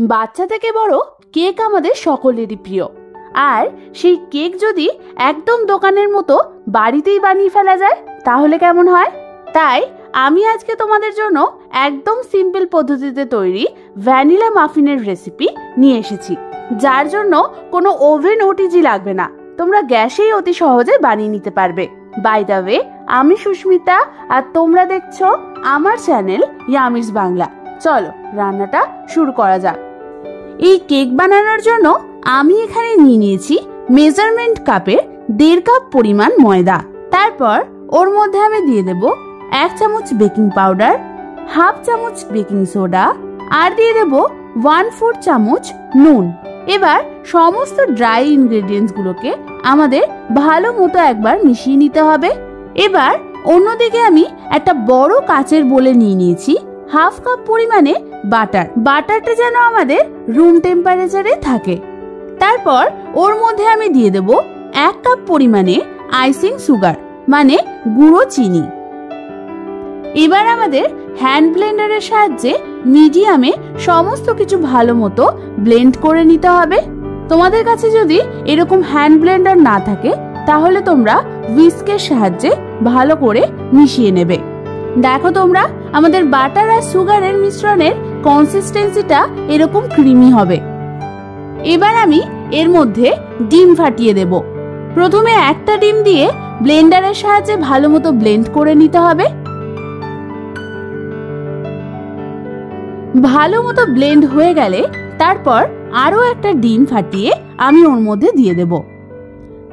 বাচ্চা থেকে বড় কেক আমাদের সকলেরই প্রিয়। আর সেই কেক যদি একদম দোকানের মতো বাড়িতেই বানিয়ে ফেলা যায় তাহলে কেমন হয়? তাই আমি আজকে তোমাদের জন্য একদম সিম্পল পদ্ধতিতে তৈরি ভ্যানিলা মাফিনের রেসিপি নিয়ে এসেছি, যার জন্য কোনো ওভেন ওটিজি লাগবে না। তোমরা গ্যাসেই অতি সহজে বানিয়ে নিতে পারবে। বাই দ্য ওয়ে, আমি সুস্মিতা আর তোমরা দেখছো আমার চ্যানেল ইয়ামিস বাংলা। চলো রান্নাটা শুরু করা যাক। এই কেক বানানোর জন্য আমি এখানে নিয়ে নিয়েছি মেজারমেন্ট কাপের 1.5 কাপ পরিমাণ ময়দা। তারপর ওর মধ্যে আমি দিয়ে দেব 1 চামচ বেকিং পাউডার, 1/2 চামচ বেকিং সোডা আর দিয়ে দেব 1/4 চামচ নুন। এবার সমস্ত ড্রাই ইনগ্রেডিয়েন্টস গুলোকে আমাদের ভালো মতো একবার মিশিয়ে নিতে হবে। এবার অন্যদিকে আমি একটা বড় কাচের বোলে নিয়ে নিয়েছি 1/2 কাপ পরিমাণে বাটার। বাটারটা যেন আমাদের রুম টেম্পারেচারে থাকে। তারপর ওর মধ্যে আমি দিয়ে দেব 1 কাপ পরিমাণে আইসিং সুগার মানে গুঁড়ো চিনি। এবার আমাদের হ্যান্ড ব্লেন্ডারের সাহায্যে মিডিয়ামে সমস্ত কিছু ভালো মতো ব্লেন্ড করে নিতে হবে। তোমাদের কাছে যদি এরকম হ্যান্ড ব্লেন্ডার না থাকে তাহলে তোমরা হুইস্কের সাহায্যে ভালো করে মিশিয়ে নেবে। দেখো তোমরা, আমাদের বাটার আর সুগারের মিশ্রণের কনসিস্টেন্সিটা এরকম ক্রিমি হবে। এবার আমি এর মধ্যে ডিম ফাটিয়ে দেব। প্রথমে একটা ডিম দিয়ে ব্লেন্ডারের সাহায্যে ভালো মতো ব্লেন্ড করে নিতে হবে। ভালো মতো ব্লেন্ড হয়ে গেলে তারপর আরো একটা ডিম ফাটিয়ে আমি ওর মধ্যে দিয়ে দেব।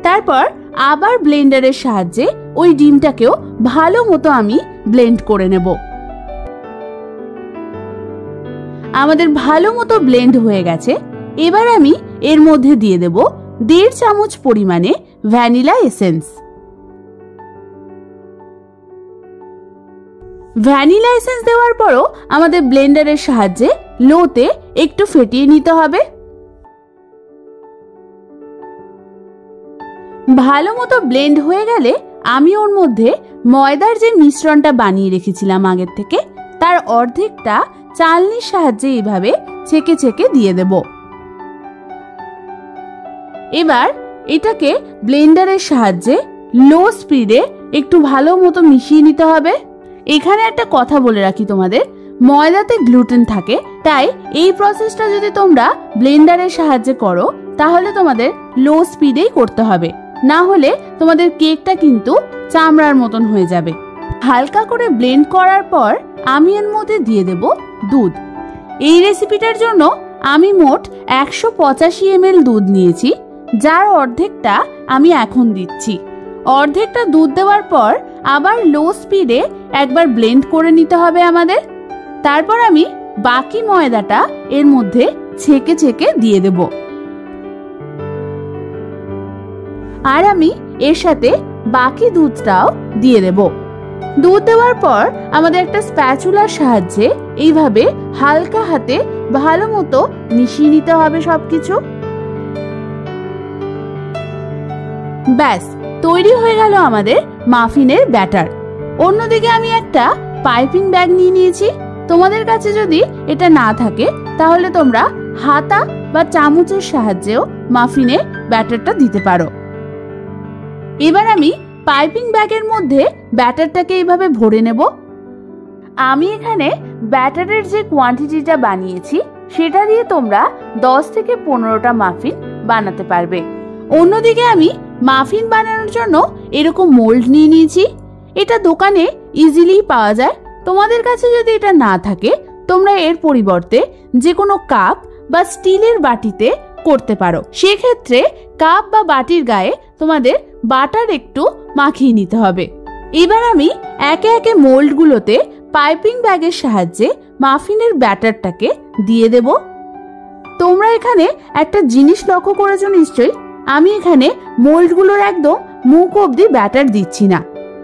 তারপর আবার ব্লেন্ডারের সাহায্যে ওই ডিমটাকেও ভালো মতো আমি ব্লেন্ড করে নেব। আমাদের ভালো মতো ব্লেন্ড হয়ে গেছে। এবার আমি এর মধ্যে দিয়ে দেব 1.5 চামচ পরিমাণে ভ্যানিলা এসেন্স। ভ্যানিলা এসেন্স দেওয়ার পরও আমাদের ব্লেন্ডারের সাহায্যে লোতে একটু ফেটিয়ে নিতে হবে। ভালো মতো ব্লেন্ড হয়ে গেলে আমি ওর মধ্যে ময়দার যে মিশ্রণটা বানিয়ে রেখেছিলাম আগের থেকে তার অর্ধেকটা চালনির সাহায্যে এইভাবে ছেঁকে ছেঁকে দিয়ে দেব। এবার এটাকে ব্লেন্ডারের সাহায্যে লো স্পিডে একটু ভালো মতো মিশিয়ে নিতে হবে। এখানে একটা কথা বলে রাখি তোমাদের, ময়দাতে গ্লুটেন থাকে, তাই এই প্রসেসটা যদি তোমরা ব্লেন্ডারের সাহায্যে করো তাহলে তোমাদের লো স্পিডেই করতে হবে, না হলে তোমাদের কেকটা কিন্তু চামড়ার মতন হয়ে যাবে। হালকা করে ব্লেন্ড করার পর আমি এর মধ্যে দিয়ে দেব দুধ। এই রেসিপিটার জন্য আমি মোট 185 ml দুধ নিয়েছি, যার অর্ধেকটা আমি এখন দিচ্ছি। অর্ধেকটা দুধ দেওয়ার পর আবার লো স্পিডে একবার ব্লেন্ড করে নিতে হবে আমাদের। তারপর আমি বাকি ময়দাটা এর মধ্যে ছেঁকে ছেঁকে দিয়ে দেব। আর আমি এর সাথে বাকি দুধটাও দিয়ে দেব। দুধ দেওয়ার পর আমাদের একটা স্প্যাচুলার সাহায্যে এইভাবে হালকা হাতে ভালো মতো মিশিয়ে নিতে হবে সবকিছু। ব্যাস, তৈরি হয়ে গেল আমাদের মাফিনের ব্যাটার। অন্যদিকে আমি একটা পাইপিং ব্যাগ নিয়ে নিয়েছি। তোমাদের কাছে যদি এটা না থাকে তাহলে তোমরা হাতা বা চামচের সাহায্যেও মাফিনের ব্যাটারটা দিতে পারো। এবার আমি পাইপিং ব্যাগের মধ্যে ব্যাটারটাকে এইভাবে ভরে নেব। আমি এখানে ব্যাটারের যে কোয়ান্টিটিটা বানিয়েছি সেটা দিয়ে তোমরা 10 থেকে 15টা মাফিন বানাতে পারবে। অন্যদিকে আমি মাফিন বানানোর জন্য এরকম মোল্ড নিয়ে নিয়েছি। এটা দোকানে ইজিলি পাওয়া যায়। তোমাদের কাছে যদি এটা না থাকে তোমরা এর পরিবর্তে যে কোনো কাপ বা স্টিলের বাটিতে করতে পারো। সেক্ষেত্রে কাপ বা বাটির গায়ে তোমাদের বাটার একটু মাখিয়ে নিতে হবে। এবার আমি একে একে মোল্ডগুলোতে পাইপিং ব্যাগের সাহায্যে মাফিনের ব্যাটারটাকে দিয়ে দেব। তোমরা এখানে একটা জিনিস লক্ষ্য করেছো নিশ্চয়ই, আমি এখানে মোল্ডগুলোর একদম মুখ অবধি ব্যাটার দিচ্ছি না,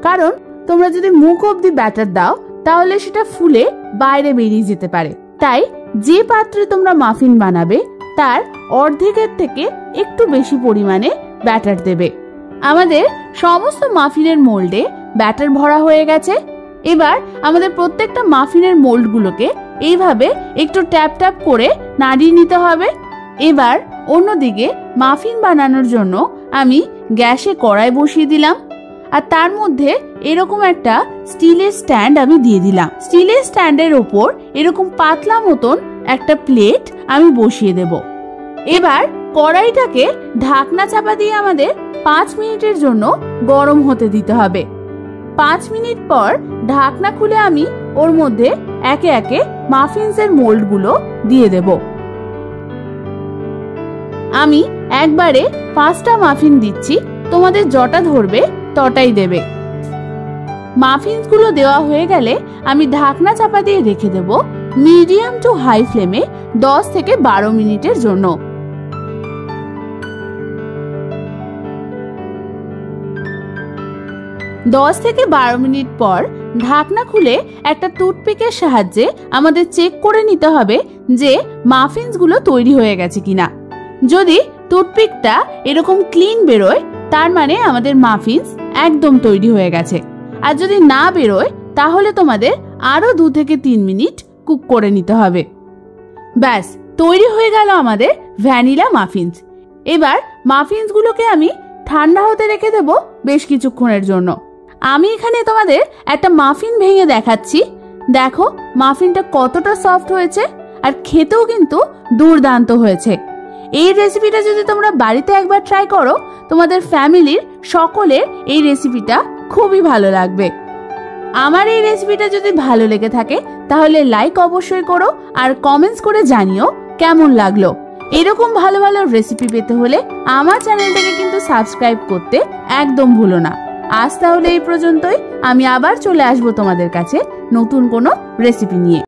কারণ তোমরা যদি মুখ অবধি ব্যাটার দাও তাহলে সেটা ফুলে বাইরে বেরিয়ে যেতে পারে। তাই যে পাত্রে তোমরা মাফিন বানাবে তার অর্ধেকের থেকে একটু বেশি পরিমাণে ব্যাটার দেবে। আমাদের সমস্ত মাফিনের মোল্ডে ব্যাটার ভরা হয়ে গেছে। এবার আমাদের প্রত্যেকটা মাফিনের মোল্ডগুলোকে এইভাবে একটু ট্যাপ ট্যাপ করে নাড়িয়ে নিতে হবে। এবার অন্যদিকে মাফিন বানানোর জন্য আমি গ্যাসে কড়াই বসিয়ে দিলাম, আর তার মধ্যে এরকম একটা স্টিলের স্ট্যান্ড আমি দিয়ে দিলাম। স্টিলের স্ট্যান্ডের ওপর এরকম পাতলা মতন একটা প্লেট আমি বসিয়ে দেব। এবার কড়াইটাকে ঢাকনা চাপা দিয়ে আমাদের 5 মিনিটের জন্য গরম হতে দিতে হবে। 5 মিনিট পর ঢাকনা খুলে আমি ওর মধ্যে একে একে মাফিনসের মোল্ডগুলো দিয়ে দেব। আমি একবারে 5টা মাফিন দিচ্ছি, তোমাদের যটা ধরবে তটাই দেবে। মাফিনসগুলো দেওয়া হয়ে গেলে আমি ঢাকনা চাপা দিয়ে রেখে দেব মিডিয়াম টু হাই ফ্লেমে 10 থেকে 12 মিনিটের জন্য। দশ থেকে 12 মিনিট পর ঢাকনা খুলে একটা টুথপিকের সাহায্যে আমাদের চেক করে নিতে হবে যে মাফিনসগুলো তৈরি হয়ে গেছে কিনা। যদি টুথপিকটা এরকম ক্লিন বেরোয় তার মানে আমাদের মাফিনস একদম তৈরি হয়ে গেছে, আর যদি না বেরোয় তাহলে তোমাদের আরো 2 থেকে 3 মিনিট কুক করে নিতে হবে। ব্যাস তৈরি হয়ে গেল আমাদের ভ্যানিলা মাফিনস। এবার মাফিনসগুলোকে আমি ঠান্ডা হতে রেখে দেব বেশ কিছুক্ষণের জন্য। আমি এখানে তোমাদের একটা মাফিন ভেঙে দেখাচ্ছি। দেখো মাফিনটা কতটা সফট হয়েছে, আর খেতেও কিন্তু দুর্দান্ত হয়েছে। এই রেসিপিটা যদি তোমরা বাড়িতে একবার ট্রাই করো, তোমাদের ফ্যামিলির সকলের এই রেসিপিটা খুবই ভালো লাগবে। আমার এই রেসিপিটা যদি ভালো লেগে থাকে তাহলে লাইক অবশ্যই করো, আর কমেন্টস করে জানিও কেমন লাগলো। এরকম ভালো ভালো রেসিপি পেতে হলে আমার চ্যানেলটাকে কিন্তু সাবস্ক্রাইব করতে একদম ভুলো না। আজ তাহলে এই পর্যন্তই। আমি আবার চলে আসবো তোমাদের কাছে নতুন কোনো রেসিপি নিয়ে।